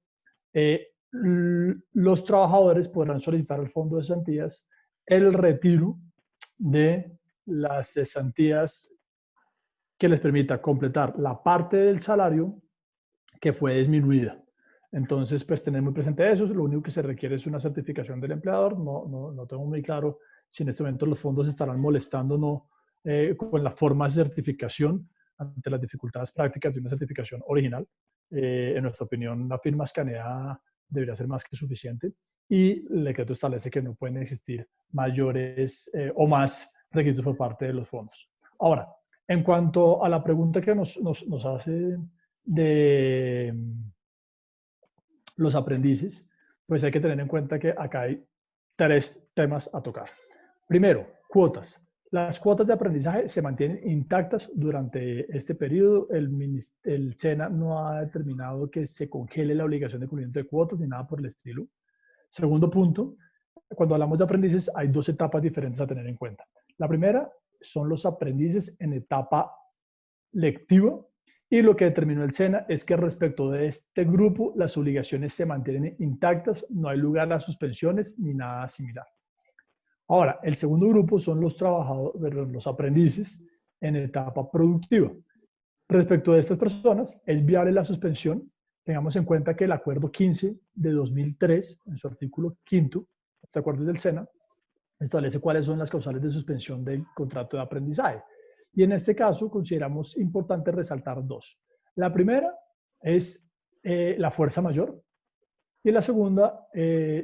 [SPEAKER 1] los trabajadores podrán solicitar al Fondo de Cesantías el retiro de las cesantías que les permita completar la parte del salario que fue disminuida. Entonces, pues tener muy presente eso. Lo único que se requiere es una certificación del empleador. No tengo muy claro si en este momento los fondos estarán molestando o no con la forma de certificación ante las dificultades prácticas de una certificación original. En nuestra opinión, la firma escaneada debería ser más que suficiente y el decreto establece que no pueden existir mayores o más requisitos por parte de los fondos. Ahora, en cuanto a la pregunta que nos hace de los aprendices, pues hay que tener en cuenta que acá hay tres temas a tocar. Primero, cuotas. Las cuotas de aprendizaje se mantienen intactas durante este periodo. El SENA no ha determinado que se congele la obligación de cumplimiento de cuotas ni nada por el estilo. Segundo punto, cuando hablamos de aprendices hay dos etapas diferentes a tener en cuenta. La primera son los aprendices en etapa lectiva y lo que determinó el SENA es que respecto de este grupo las obligaciones se mantienen intactas, no hay lugar a suspensiones ni nada similar. Ahora, el segundo grupo son los trabajadores, los aprendices en etapa productiva. Respecto de estas personas, es viable la suspensión. Tengamos en cuenta que el acuerdo 15 de 2003, en su artículo 5, este acuerdo es del SENA, establece cuáles son las causales de suspensión del contrato de aprendizaje. Y en este caso consideramos importante resaltar dos. La primera es la fuerza mayor y la segunda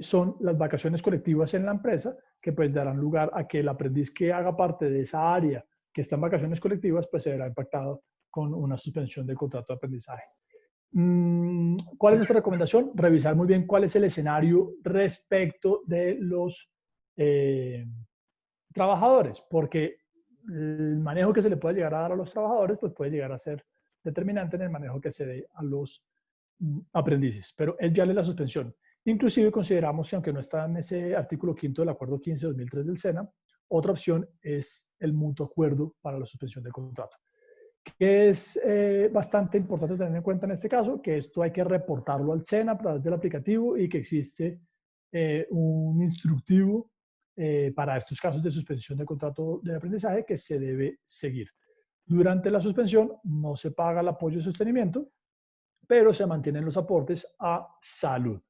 [SPEAKER 1] son las vacaciones colectivas en la empresa que pues darán lugar a que el aprendiz que haga parte de esa área que está en vacaciones colectivas pues se verá impactado con una suspensión del contrato de aprendizaje. ¿Cuál es nuestra recomendación? Revisar muy bien cuál es el escenario respecto de los trabajadores, porque el manejo que se le puede llegar a dar a los trabajadores pues puede llegar a ser determinante en el manejo que se dé a los aprendices, pero es viable la suspensión. Inclusive consideramos que aunque no está en ese artículo 5 del Acuerdo 15-2003 del SENA, otra opción es el mutuo acuerdo para la suspensión del contrato, que es bastante importante tener en cuenta en este caso, que esto hay que reportarlo al SENA a través del aplicativo y que existe un instructivo para estos casos de suspensión del contrato de aprendizaje que se debe seguir. Durante la suspensión no se paga el apoyo de sostenimiento, pero se mantienen los aportes a salud.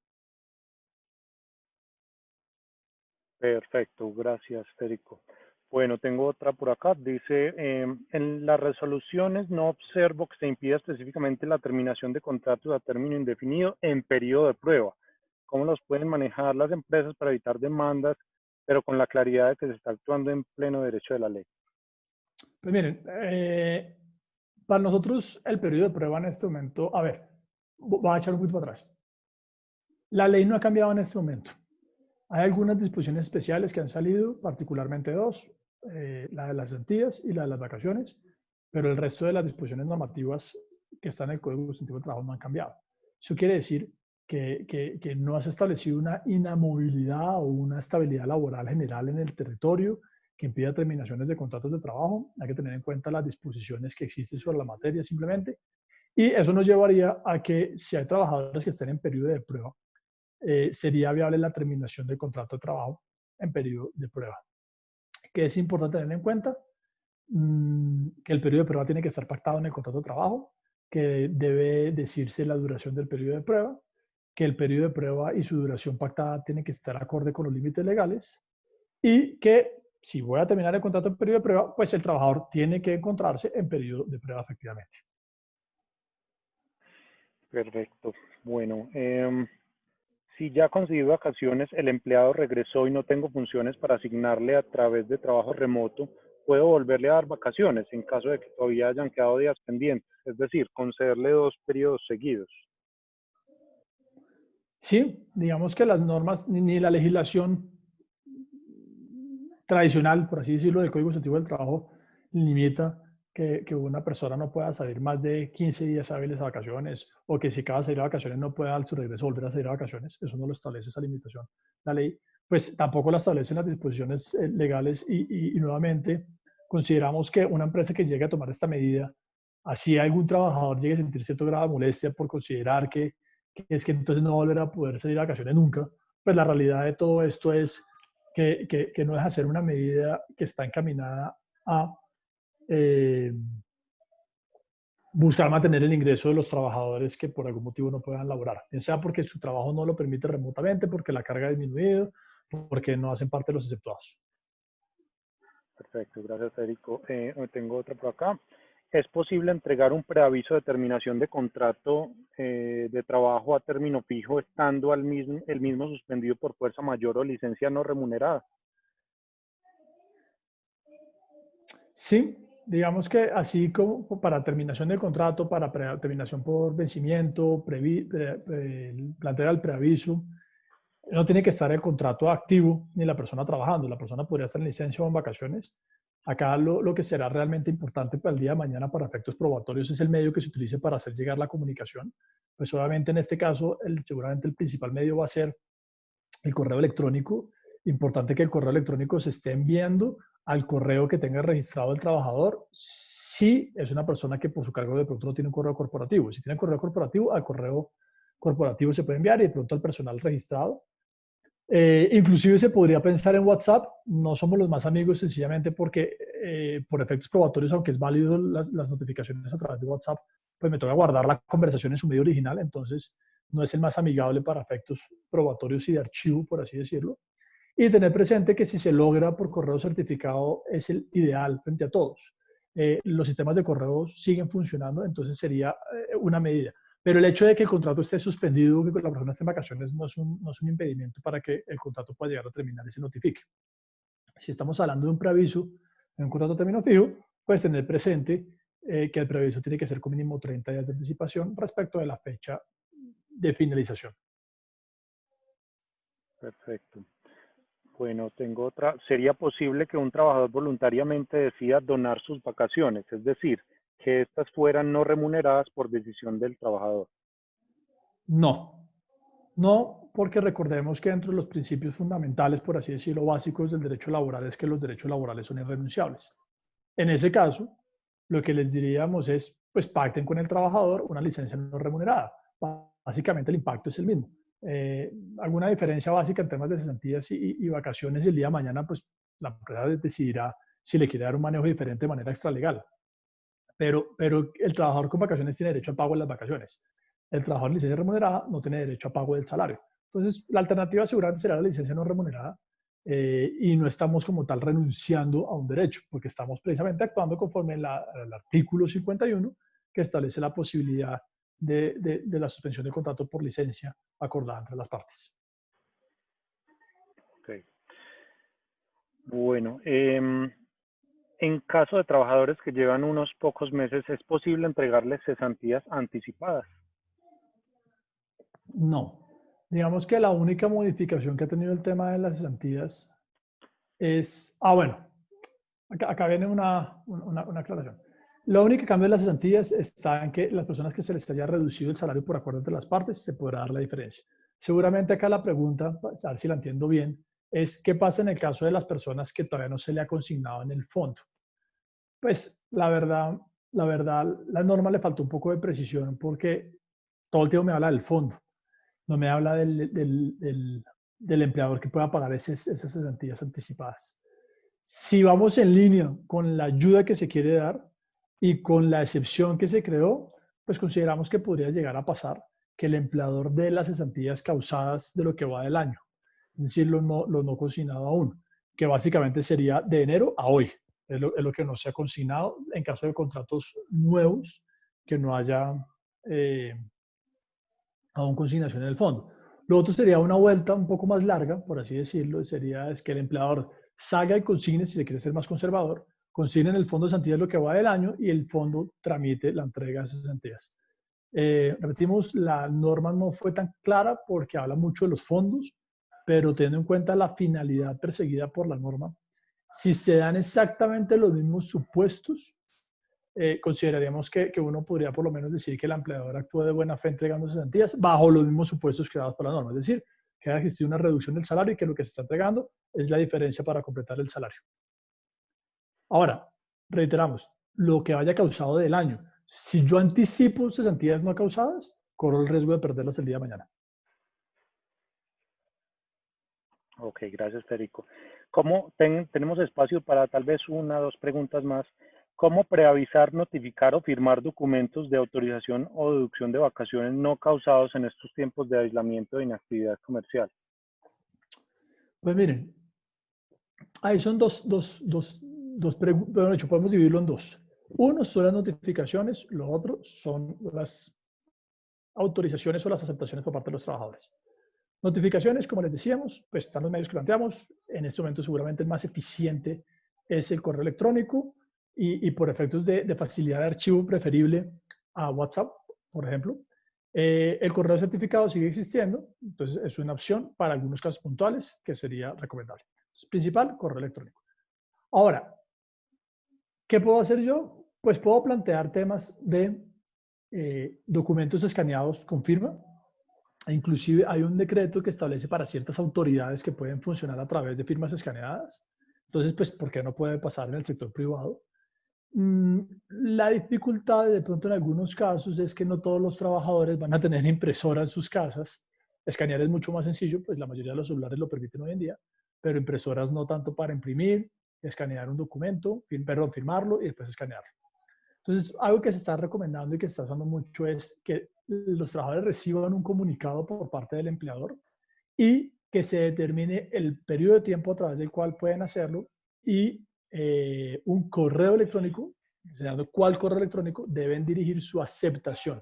[SPEAKER 3] Perfecto, gracias, Federico. Bueno, tengo otra por acá. Dice, en las resoluciones no observo que se impida específicamente la terminación de contratos a término indefinido en periodo de prueba. ¿Cómo los pueden manejar las empresas para evitar demandas, pero con la claridad de que se está actuando en pleno derecho de la ley?
[SPEAKER 1] Pues miren, para nosotros el periodo de prueba en este momento, a ver, voy a echar un poquito para atrás. La ley no ha cambiado en este momento. Hay algunas disposiciones especiales que han salido, particularmente dos, la de las cesantías y la de las vacaciones, pero el resto de las disposiciones normativas que están en el Código Sustantivo del Trabajo no han cambiado. Eso quiere decir que no se ha establecido una inamovilidad o una estabilidad laboral general en el territorio que impida terminaciones de contratos de trabajo. Hay que tener en cuenta las disposiciones que existen sobre la materia simplemente. Y eso nos llevaría a que si hay trabajadores que estén en periodo de prueba, sería viable la terminación del contrato de trabajo en periodo de prueba. ¿Qué es importante tener en cuenta? Que el periodo de prueba tiene que estar pactado en el contrato de trabajo, que debe decirse la duración del periodo de prueba, que el periodo de prueba y su duración pactada tiene que estar acorde con los límites legales y que si voy a terminar el contrato en periodo de prueba, pues el trabajador tiene que encontrarse en periodo de prueba efectivamente.
[SPEAKER 3] Perfecto. Bueno, si ya conseguí vacaciones, el empleado regresó y no tengo funciones para asignarle a través de trabajo remoto, ¿puedo volverle a dar vacaciones en caso de que todavía hayan quedado días pendientes? Es decir, concederle 2 periodos seguidos.
[SPEAKER 1] Sí, digamos que las normas ni la legislación tradicional, por así decirlo, del Código Sustantivo del Trabajo limita que una persona no pueda salir más de 15 días hábiles a vacaciones o que si acaba de salir a vacaciones no pueda al su regreso volver a salir a vacaciones. Eso no lo establece esa limitación. La ley, pues tampoco la establecen las disposiciones legales y nuevamente consideramos que una empresa que llegue a tomar esta medida, así algún trabajador llegue a sentir cierto grado de molestia por considerar que es que entonces no va a volver a poder salir a vacaciones nunca, pues la realidad de todo esto es que no deja de ser una medida que está encaminada a buscar mantener el ingreso de los trabajadores que por algún motivo no puedan laborar, ya sea porque su trabajo no lo permite remotamente, porque la carga ha disminuido, porque no hacen parte de los exceptuados.
[SPEAKER 3] Perfecto, gracias Federico. Tengo otra por acá. ¿Es posible entregar un preaviso de terminación de contrato de trabajo a término fijo estando el mismo suspendido por fuerza mayor o licencia no remunerada?
[SPEAKER 1] Sí, digamos que así como para terminación del contrato, para terminación por vencimiento, plantear el preaviso, no tiene que estar el contrato activo ni la persona trabajando. La persona podría estar en licencia o en vacaciones. Acá lo que será realmente importante para el día de mañana para efectos probatorios es el medio que se utilice para hacer llegar la comunicación. Pues obviamente en este caso, seguramente el principal medio va a ser el correo electrónico. Importante que el correo electrónico se esté enviando al correo que tenga registrado el trabajador, si es una persona que por su cargo de pronto no tiene un correo corporativo. Si tiene correo corporativo, al correo corporativo se puede enviar y de pronto al personal registrado. Inclusive se podría pensar en WhatsApp. No somos los más amigos sencillamente porque por efectos probatorios, aunque es válido las notificaciones a través de WhatsApp, pues me toca guardar la conversación en su medio original, entonces no es el más amigable para efectos probatorios y de archivo, por así decirlo. Y tener presente que si se logra por correo certificado es el ideal frente a todos. los sistemas de correo siguen funcionando, entonces sería una medida. Pero el hecho de que el contrato esté suspendido, que la persona esté en vacaciones, no es un impedimento para que el contrato pueda llegar a terminar y se notifique. Si estamos hablando de un preaviso, de un contrato a término fijo, pues tener presente que el preaviso tiene que ser con mínimo 30 días de anticipación respecto de la fecha de finalización.
[SPEAKER 3] Perfecto. Bueno, tengo otra. ¿Sería posible que un trabajador voluntariamente decida donar sus vacaciones? Es decir, que estas fueran no remuneradas por decisión del trabajador.
[SPEAKER 1] No, no, porque recordemos que dentro de los principios fundamentales, por así decirlo, básicos del derecho laboral es que los derechos laborales son irrenunciables. En ese caso, lo que les diríamos es, pues pacten con el trabajador una licencia no remunerada. Básicamente el impacto es el mismo. Alguna diferencia básica en temas de cesantías y vacaciones, el día de mañana, pues la empresa decidirá si le quiere dar un manejo diferente de manera extralegal. Pero el trabajador con vacaciones tiene derecho al pago de las vacaciones. El trabajador en licencia remunerada no tiene derecho a pago del salario. Entonces, la alternativa seguramente será la licencia no remunerada y no estamos como tal renunciando a un derecho, porque estamos precisamente actuando conforme al artículo 51 que establece la posibilidad de la suspensión del contrato por licencia acordada entre las partes.
[SPEAKER 3] Okay. Bueno, en caso de trabajadores que llevan unos pocos meses, ¿es posible entregarles cesantías anticipadas?
[SPEAKER 1] No. Digamos que la única modificación que ha tenido el tema de las cesantías es... bueno, acá viene una aclaración. Lo único que cambia de las cesantías está en que las personas que se les haya reducido el salario por acuerdo entre las partes, se podrá dar la diferencia. Seguramente acá la pregunta, a ver si la entiendo bien, es ¿qué pasa en el caso de las personas que todavía no se le ha consignado en el fondo? Pues la verdad, la norma le faltó un poco de precisión porque todo el tiempo me habla del fondo, no me habla del empleador que pueda pagar esas cesantías anticipadas. Si vamos en línea con la ayuda que se quiere dar y con la excepción que se creó, pues consideramos que podría llegar a pasar que el empleador dé las cesantías causadas de lo que va del año, es decir, lo no consignado aún, que básicamente sería de enero a hoy, es lo que no se ha consignado en caso de contratos nuevos que no haya aún consignación en el fondo. Lo otro sería una vuelta un poco más larga, por así decirlo, sería es que el empleador salga y consigne, si se quiere ser más conservador, consigne en el fondo de cesantías lo que va del año y el fondo tramite la entrega de esas cesantías. Repetimos, la norma no fue tan clara porque habla mucho de los fondos, pero teniendo en cuenta la finalidad perseguida por la norma, si se dan exactamente los mismos supuestos, consideraríamos que uno podría por lo menos decir que el empleador actúa de buena fe entregando cesantías bajo los mismos supuestos creados por la norma. Es decir, que ha existido una reducción del salario y que lo que se está entregando es la diferencia para completar el salario. Ahora, reiteramos, lo que haya causado del año. Si yo anticipo cesantías no causadas, corro el riesgo de perderlas el día de mañana.
[SPEAKER 3] Ok, gracias, Federico. ¿Cómo tenemos espacio para tal vez una o dos preguntas más? ¿Cómo preavisar, notificar o firmar documentos de autorización o deducción de vacaciones no causados en estos tiempos de aislamiento de inactividad comercial?
[SPEAKER 1] Pues miren, ahí son dos preguntas, bueno, de hecho podemos dividirlo en dos. Uno son las notificaciones, lo otro son las autorizaciones o las aceptaciones por parte de los trabajadores. Notificaciones, como les decíamos, pues están los medios que planteamos. En este momento seguramente el más eficiente es el correo electrónico y por efectos de facilidad de archivo preferible a WhatsApp, por ejemplo. El correo certificado sigue existiendo, entonces es una opción para algunos casos puntuales que sería recomendable. Entonces, principal, correo electrónico. Ahora, ¿qué puedo hacer yo? Pues puedo plantear temas de documentos escaneados con firma. Inclusive hay un decreto que establece para ciertas autoridades que pueden funcionar a través de firmas escaneadas. Entonces, pues, ¿por qué no puede pasar en el sector privado? La dificultad de pronto en algunos casos es que no todos los trabajadores van a tener impresora en sus casas. Escanear es mucho más sencillo, pues la mayoría de los celulares lo permiten hoy en día, pero impresoras no tanto para imprimir, escanear un documento, firmarlo y después escanearlo. Entonces, algo que se está recomendando y que se está usando mucho es que los trabajadores reciban un comunicado por parte del empleador y que se determine el periodo de tiempo a través del cual pueden hacerlo y un correo electrónico enseñando cuál correo electrónico, deben dirigir su aceptación.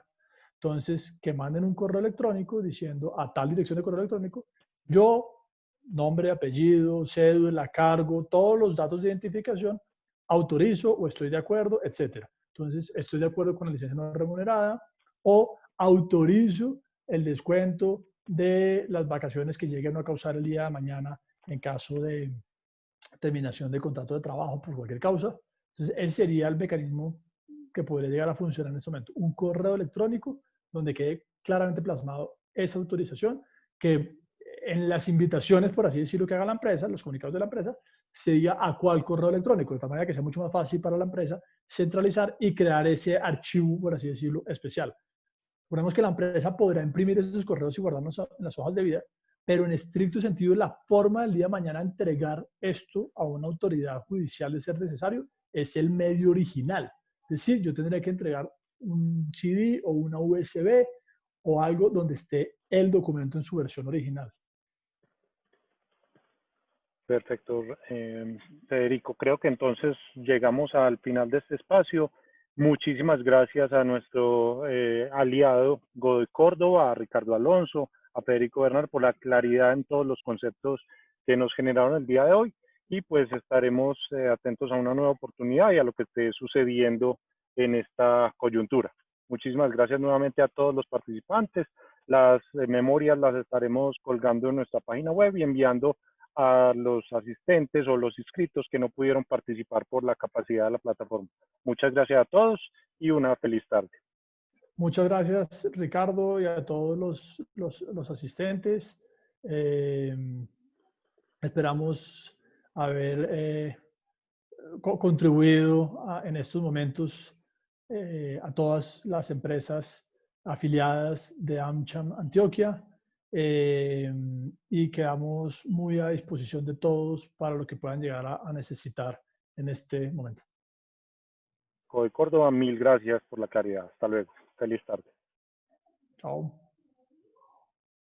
[SPEAKER 1] Entonces, que manden un correo electrónico diciendo a tal dirección de correo electrónico, yo, nombre, apellido, cédula, cargo, todos los datos de identificación, autorizo o estoy de acuerdo, etcétera. Entonces, estoy de acuerdo con la licencia no remunerada o autorizo el descuento de las vacaciones que lleguen a causar el día de mañana en caso de terminación de contrato de trabajo por cualquier causa. Entonces, ese sería el mecanismo que podría llegar a funcionar en este momento. Un correo electrónico donde quede claramente plasmado esa autorización, que en las invitaciones, por así decirlo, que haga la empresa, los comunicados de la empresa, se diga a cuál correo electrónico, de tal manera que sea mucho más fácil para la empresa centralizar y crear ese archivo, por así decirlo, especial. Suponemos que la empresa podrá imprimir esos correos y guardarlos en las hojas de vida, pero en estricto sentido la forma del día de mañana entregar esto a una autoridad judicial de ser necesario es el medio original. Es decir, yo tendré que entregar un CD o una USB o algo donde esté el documento en su versión original.
[SPEAKER 3] Perfecto, Federico. Creo que entonces llegamos al final de este espacio. Muchísimas gracias a nuestro aliado Godoy Córdoba, a Ricardo Alonso, a Federico Bernal por la claridad en todos los conceptos que nos generaron el día de hoy. Y pues estaremos atentos a una nueva oportunidad y a lo que esté sucediendo en esta coyuntura. Muchísimas gracias nuevamente a todos los participantes. Las memorias las estaremos colgando en nuestra página web y enviando a los asistentes o los inscritos que no pudieron participar por la capacidad de la plataforma. Muchas gracias a todos y una feliz tarde.
[SPEAKER 1] Muchas gracias, Ricardo, y a todos los asistentes. Esperamos haber contribuido en estos momentos a todas las empresas afiliadas de AmCham Antioquia y quedamos muy a disposición de todos para lo que puedan llegar a necesitar en este momento.
[SPEAKER 3] Godoy Córdoba, mil gracias por la claridad. Hasta luego. Feliz tarde.
[SPEAKER 1] Chao.